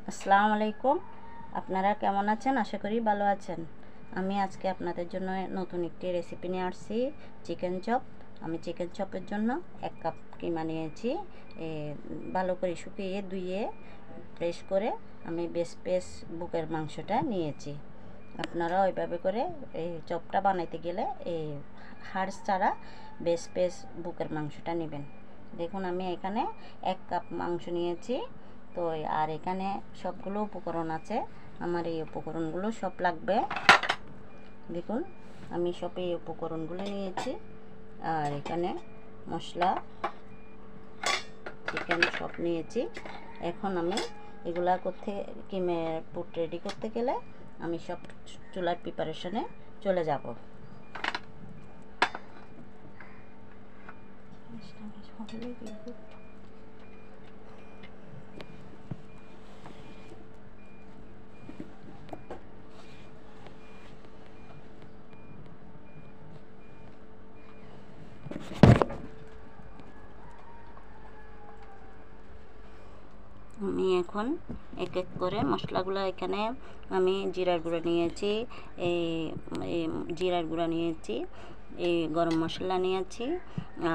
আসসালামু আলাইকুম। আপনারা কেমন আছেন? আশা করি ভালো আছেন। আমি আজকে আপনাদের জন্য নতুন একটি রেসিপি নিয়ে আসছি, চিকেন চপ। আমি চিকেন চপের জন্য 1 কাপ কিমা নিয়েছি। ভালো করে শুকিয়ে ধুয়ে ফ্রেশ করে আমি বেশ বুকের মাংসটা নিয়েছি। আপনারা ওইভাবে করে এই চপটা বানাইতে গেলে এই হাড় ছাড়া বেশ বুকের মাংসটা নেবেন। দেখুন আমি এখানে 1 কাপ মাংস নিয়েছি। তো আর এখানে সবগুলো উপকরণ আছে, আমার এই উপকরণগুলো সব লাগবে। দেখুন আমি সব এই উপকরণগুলো নিয়েছি। আর এখানে মশলা, চিকেন সব নিয়েছি। এখন আমি এগুলা কিমের পুট রেডি করতে গেলে আমি সব চুলার প্রিপারেশনে চলে যাব। আমি এখন এক এক করে মশলাগুলো, এখানে আমি জিরার গুঁড়া নিয়েছি, এই জিরার গুঁড়া নিয়েছি, এই গরম মশলা নিয়েছি,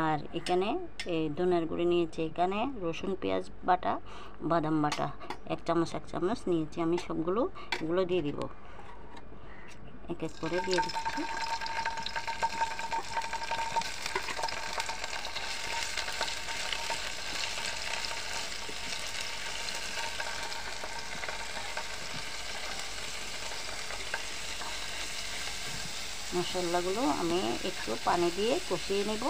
আর এখানে এই ধনের গুঁড়ি নিয়েছি, এখানে রসুন পেঁয়াজ বাটা, বাদাম বাটা 1 চামচ নিয়েছি। আমি এগুলো দিয়ে দিব, এক এক করে দিয়ে দিচ্ছি। মশলাগুলো আমি একটু পানি দিয়ে কষিয়ে নেব।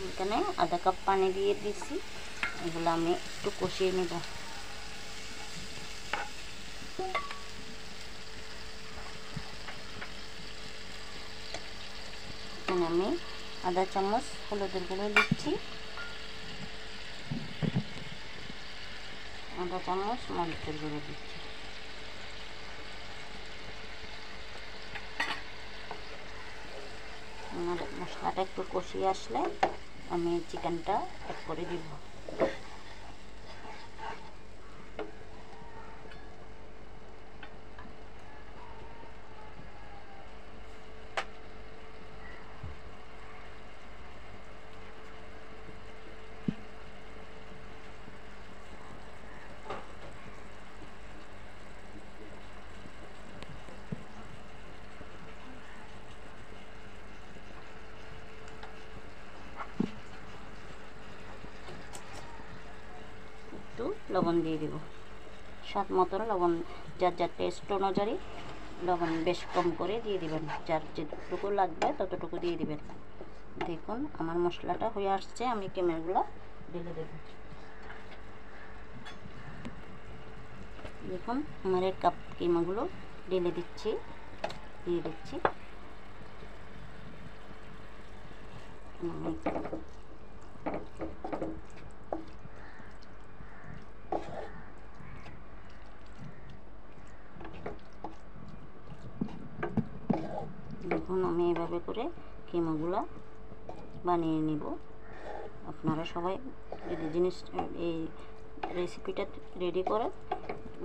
এখানে আধা কাপ পানি দিয়ে দিচ্ছি, এগুলো আমি একটু কষিয়ে নেব। এখানে আমি আধা চামচ হলুদের গুঁড়ো দিচ্ছি, আধা চামচ মরিচের গুঁড়ো দিচ্ছি। আমার মশলাটা একটু কষিয়ে আসলে আমি চিকেনটা অ্যাড করে দিব। একটু লবণ দিয়ে দিব, স্বাদ মতন লবণ, যার টেস্ট অনুযায়ী লবণ বেশ কম করে দিয়ে দিবেন, যার যেটুকু লাগবে ততটুকু দিয়ে দিবেন। দেখুন আমার মশলাটা হয়ে আসছে, আমি কিমাগুলো ঢেলে দেব। দেখুন আমার 1 কাপ কিমাগুলো দিয়ে দিচ্ছি। দেখুন আমি এভাবে করে কিমাগুলো বানিয়ে নিব। আপনারা সবাই এই রেসিপিটা রেডি করে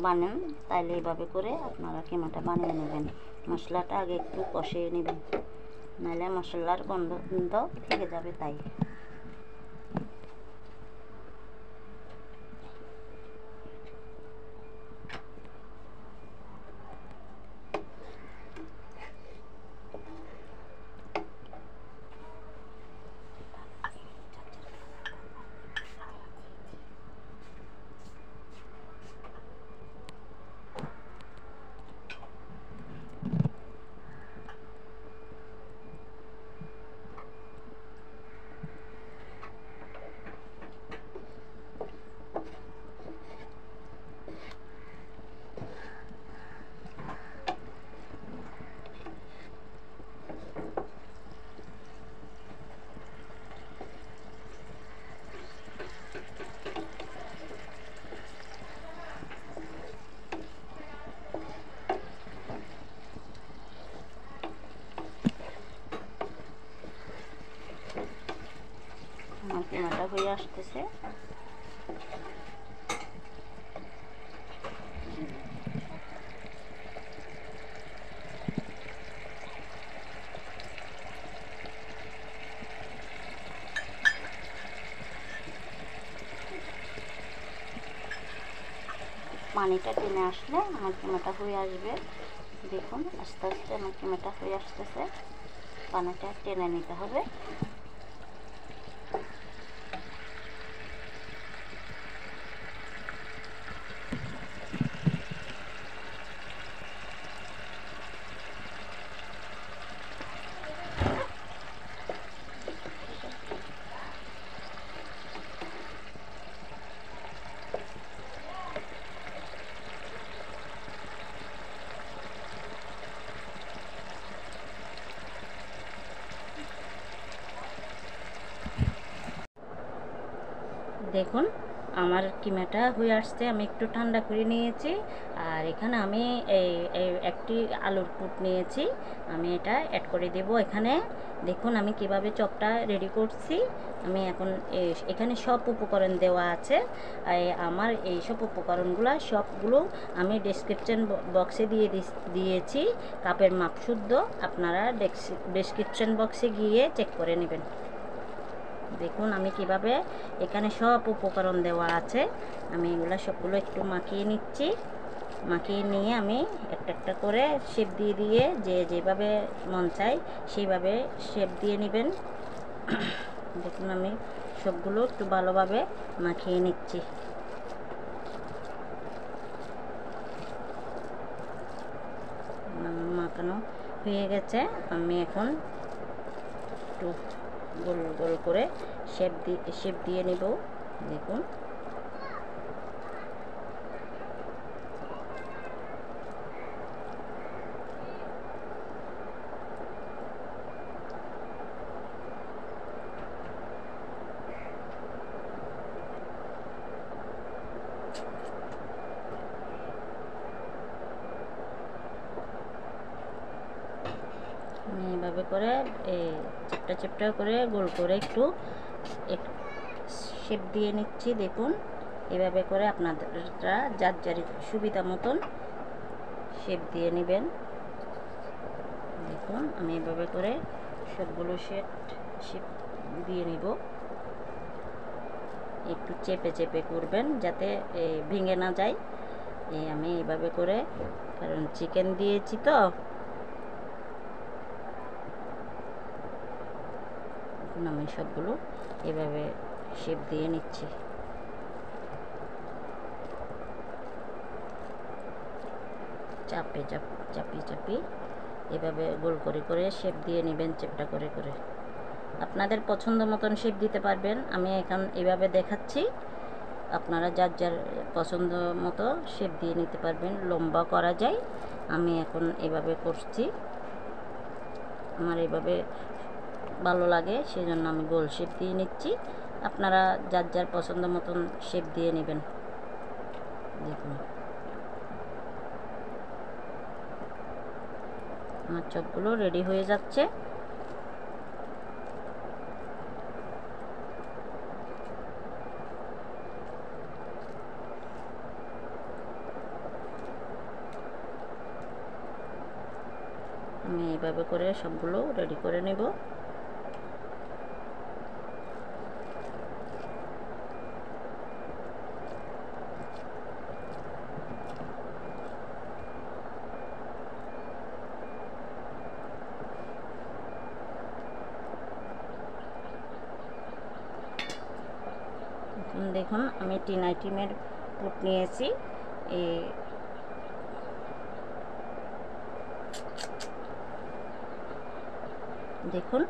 বানান, তাইলে এইভাবে করে আপনারা কিমাটা বানিয়ে নেবেন। মশলাটা আগে একটু কষিয়ে নেবেন, নাহলে মশলার গন্ধ থেকে যাবে। তাই আসতেছে। পানিটা টেনে আসলে আমার কিমাটা হয়ে আসবে। দেখুন আস্তে আস্তে আমার কিমাটা হয়ে আসতেছে। পানিটা টেনে নিতে হবে। দেখুন আমার কিমাটা হয়ে আসছে। আমি একটু ঠান্ডা করে নিয়েছি। আর এখানে আমি একটি আলুর পুট নিয়েছি, আমি এটা অ্যাড করে দেব এখানে। দেখুন আমি কিভাবে চপটা রেডি করছি। আমি এখন এখানে সব উপকরণ দেওয়া আছে। আমার এই সব উপকরণগুলো সবগুলো আমি ডেসক্রিপশন বক্সে দিয়েছি কাপের মাপ শুদ্ধ। আপনারা ডেসক্রিপশন বক্সে গিয়ে চেক করে নেবেন। দেখুন আমি কিভাবে এখানে সব উপকরণ দেওয়া আছে। আমি এগুলো সবগুলো একটু মাখিয়ে নিচ্ছি। মাখিয়ে নিয়ে আমি একটা একটা করে শেপ দিয়ে দিয়ে যেভাবে মন চাই সেইভাবে শেপ দিয়ে নেবেন। দেখুন আমি সবগুলো একটু ভালোভাবে মাখিয়ে নিচ্ছি। মাখানো হয়ে গেছে। আমি এখন একটু গোল গোল করে শেপ দিয়ে নেব। দেখুন আমি এভাবে করে চিপটা চিপটা করে গোল করে একটু শেপ দিয়ে নিচ্ছি। দেখুন এভাবে করে আপনারা যার যার সুবিধা মতন শেপ দিয়ে নেবেন। দেখুন আমি এভাবে করে সবগুলো শেপ দিয়ে নিব। একটু চেপে চেপে করবেন যাতে ভেঙে না যায়। আমি এইভাবে করে, কারণ চিকেন দিয়েছি তো। এখন আমি সবগুলো এভাবে শেপ দিয়ে নিচ্ছি। চাপি এভাবে গোল করে করে শেপ দিয়ে নেবেন, চেপটা করে করে আপনাদের পছন্দ মতন শেপ দিতে পারবেন। আমি এখন এভাবে দেখাচ্ছি, আপনারা যার যার পছন্দ মতো শেপ দিয়ে নিতে পারবেন। লম্বা করা যায়, আমি এখন এভাবে করছি। আমার এভাবে ভালো লাগে সেজন্য আমি গোল শেপ দিয়ে নিচ্ছি। আপনারা যার যার পছন্দ মতন শেপ দিয়ে নেবেন। দেখুন আমার চপগুলো রেডি হয়ে যাচ্ছে। আমি এইভাবে করে সবগুলো রেডি করে নেব। দেখুন আমি 10 আইটেমের পুট নিয়েছি। দেখুন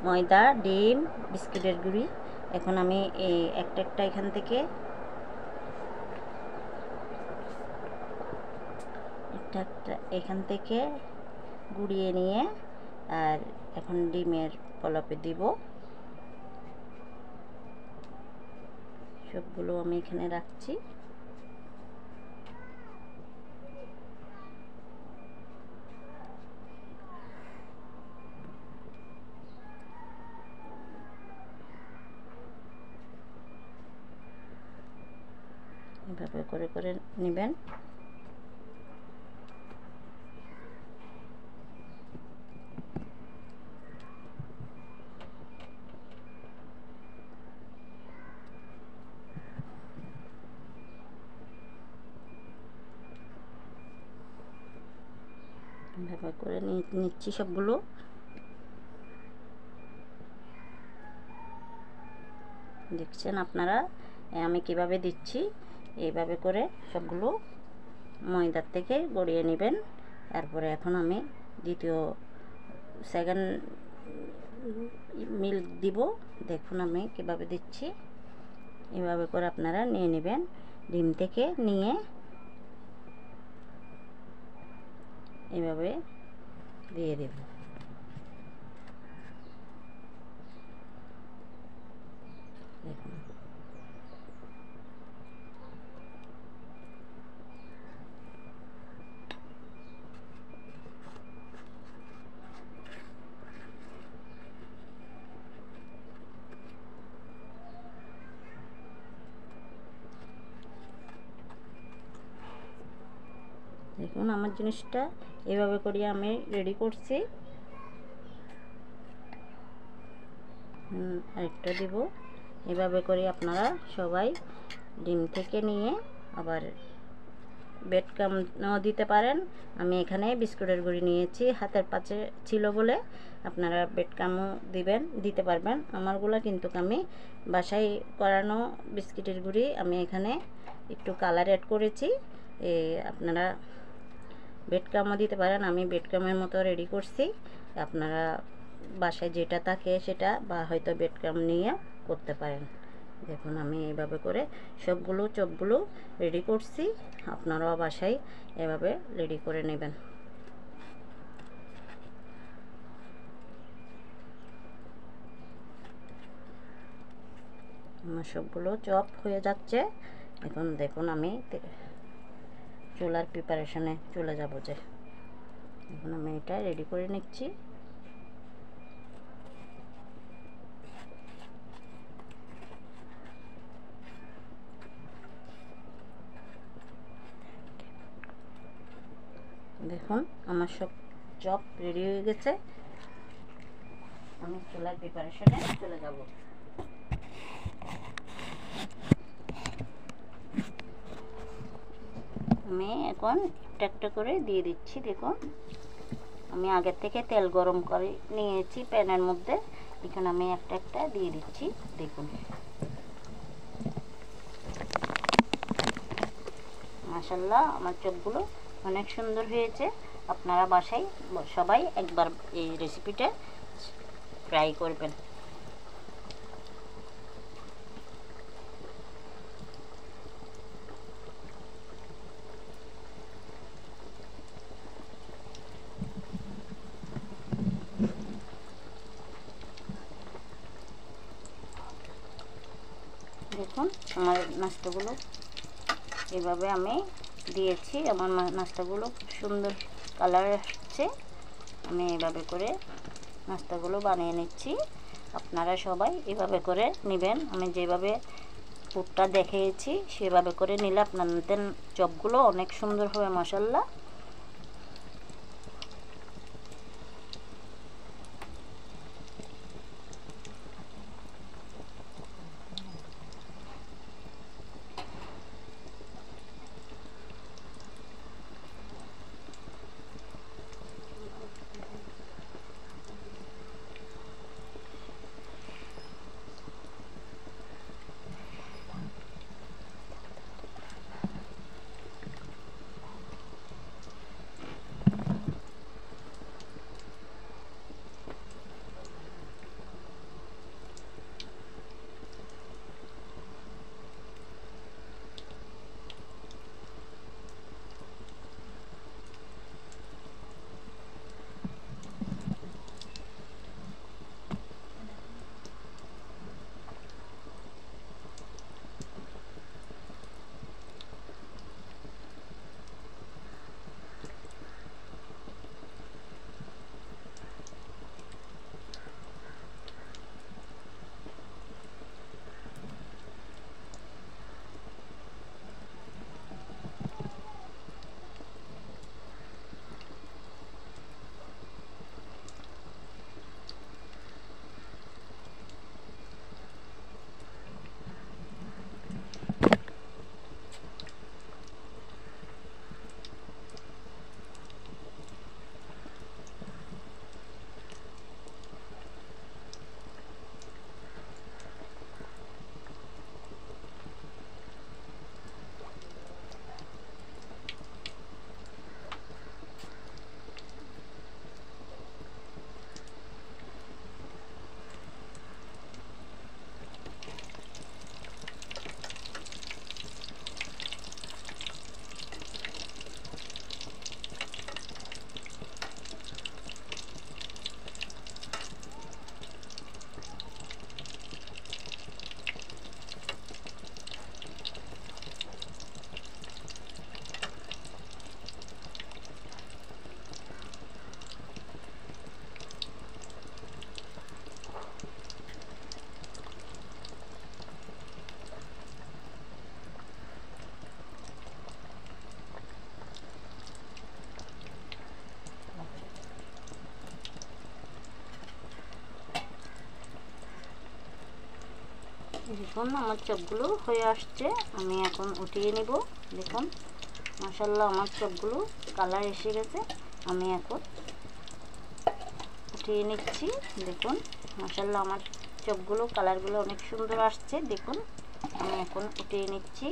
ময়দা, ডিম, বিস্কিটের গুঁড়ি। এখন আমি একটা একটা এখান থেকে গুঁড়িয়ে নিয়ে আর এখন ডিমের পলপে দিব। সবগুলো আমি এখানে রাখছি। এভাবে করে করে নেবেন। এভাবে করে নিচ্ছি সবগুলো। দেখছেন আপনারা আমি কিভাবে দিচ্ছি। এইভাবে করে সবগুলো ময়দার থেকে গড়িয়ে নেবেন। তারপরে এখন আমি দ্বিতীয় সেকেন্ড মিল্ক দিব। দেখুন আমি কিভাবে দিচ্ছি। এভাবে করে আপনারা নিয়ে নেবেন। ডিম থেকে নিয়ে এভাবে দিয়ে দেব। দেখুন দেখুন আমার জিনিসটা এভাবে করে আমি রেডি করছি। আরেকটা দিব। এভাবে করে আপনারা সবাই ডিম থেকে নিয়ে আবার বেড কামও দিতে পারেন। আমি এখানে বিস্কুটের গুঁড়ি নিয়েছি, হাতের পাশে ছিল বলে আপনারা বেড কামও দিতে পারবেন। আমারগুলো কিন্তু আমি বাসায় করানো বিস্কুটের গুঁড়ি আমি এখানে একটু কালার অ্যাড করেছি। আপনারা বেড কামও দিতে পারেন। আমি বেড কামের মতো রেডি করছি। আপনারা বাসায় যেটা থাকে সেটা বা হয়তো বেড কাম নিয়ে করতে পারেন। দেখুন আমি এইভাবে করে সবগুলো চপগুলো রেডি করছি। আপনারাও বাসায় এভাবে রেডি করে নেবেন। আমার সবগুলো চপ হয়ে যাচ্ছে। এখন দেখুন আমি চুলার প্রিপারেশনে চলে যাব। যে এখন আমি এটা রেডি করে নিচ্ছি। দেখুন আমার সব চপ রেডি হয়ে গেছে। আমি চুলার প্রিপারেশনে চলে যাব। আমি এখন একটা একটা করে দিয়ে দিচ্ছি। দেখুন আমি আগের থেকে তেল গরম করে নিয়েছি প্যানের মধ্যে। এখানে আমি একটা একটা দিয়ে দিচ্ছি। দেখুন মাশাআল্লাহ আমার চপগুলো অনেক সুন্দর হয়েছে। আপনারা বাসায় সবাই একবার এই রেসিপিটা ট্রাই করবেন। দেখুন আমার নাস্তাগুলো এভাবে আমি দিয়েছি। আমার নাস্তাগুলো সুন্দর কালার আসছে। আমি এভাবে করে নাস্তাগুলো বানিয়ে নিচ্ছি। আপনারা সবাই এভাবে করে নেবেন। আমি যেভাবে পুরটা দেখিয়েছি সেভাবে করে নিলে আপনাদের চপগুলো অনেক সুন্দর হবে মাশাআল্লাহ। দেখুন আমার চপগুলো হয়ে আসছে, আমি এখন উঠিয়ে নিব। দেখুন মাশাআল্লাহ আমার চপগুলো কালার এসে গেছে, আমি এখন উঠিয়ে নিচ্ছি। দেখুন মাশাআল্লাহ আমার চপগুলো কালারগুলো অনেক সুন্দর আসছে। দেখুন আমি এখন উঠিয়ে নিচ্ছি।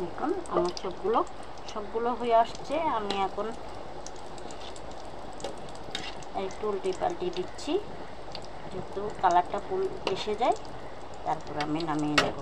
দেখুন আমার সবগুলো হয়ে আসছে, আমি এখন একটু উল্টে পাল্টে দিচ্ছি, যেহেতু কালারটা ফুল এসে যায়, তারপর আমি নামিয়ে নেব।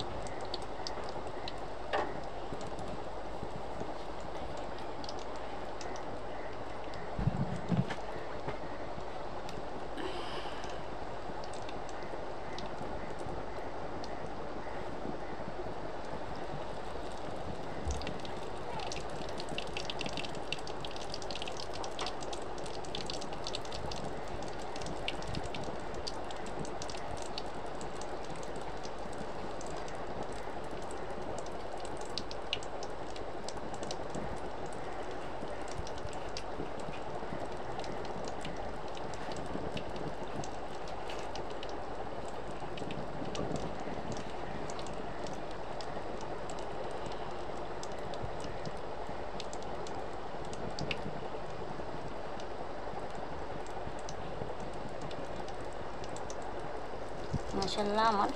মাশাআল্লাহ আমার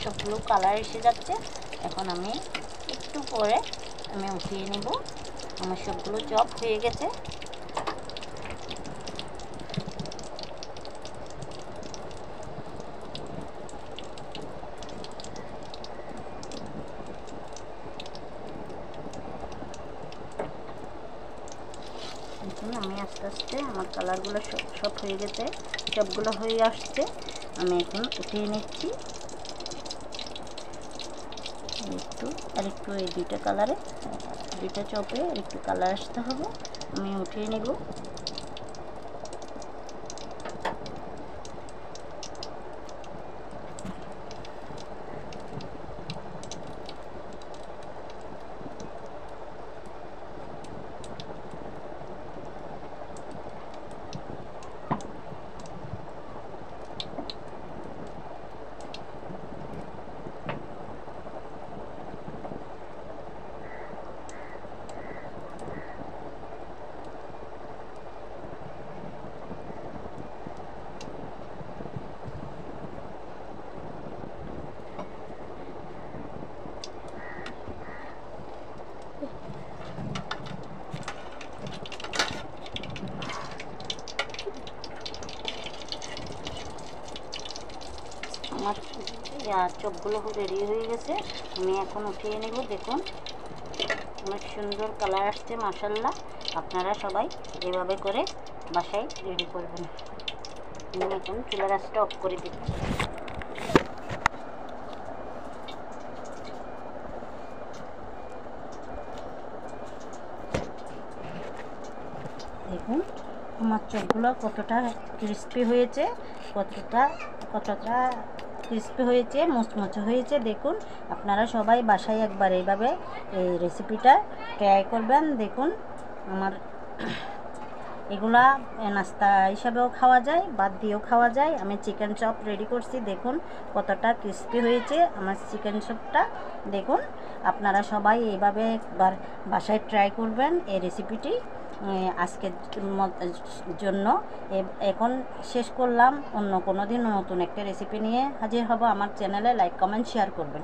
সবগুলো কালার এসে যাচ্ছে, এখন আমি একটু পরে আমি উঠিয়ে নেব। আমার সবগুলো চপ হয়ে গেছে। দেখুন আমি আস্তে আস্তে আমার কালারগুলো সব হয়ে গেছে, সবগুলো হয়ে আসছে, আমি এখন উঠিয়ে নিচ্ছি। আরেকটু এই দুইটা চপে একটু কালার আসতে হবে, আমি উঠিয়ে নেব। আমার চপগুলো রেডি হয়ে গেছে, আমি এখন উঠিয়ে নেব। দেখুন অনেক সুন্দর কালার আসছে মাশাআল্লাহ। আপনারা সবাই এভাবে করে বাসায় রেডি করবেন। আমি এখন চুলার আঁচটা অফ করে দিচ্ছি। দেখুন আমার চপগুলো কতটা ক্রিস্পি হয়েছে, কতটা ক্রিস্পি হয়েছে, মুচমুচে হয়েছে। দেখুন আপনারা সবাই বাসায় একবার এইভাবে এই রেসিপিটা ট্রাই করবেন। দেখুন আমার এগুলা নাস্তা হিসাবেও খাওয়া যায়, বাদ দিয়েও খাওয়া যায়। আমি চিকেন চপ রেডি করছি, দেখুন কতটা ক্রিস্পি হয়েছে আমার চিকেন চপটা। দেখুন আপনারা সবাই এইভাবে একবার বাসায় ট্রাই করবেন এই রেসিপিটি। আজকের জন্য এখন শেষ করলাম। অন্য কোনো দিন নতুন একটা রেসিপি নিয়ে হাজির হব। আমার চ্যানেলে লাইক কমেন্ট শেয়ার করবেন।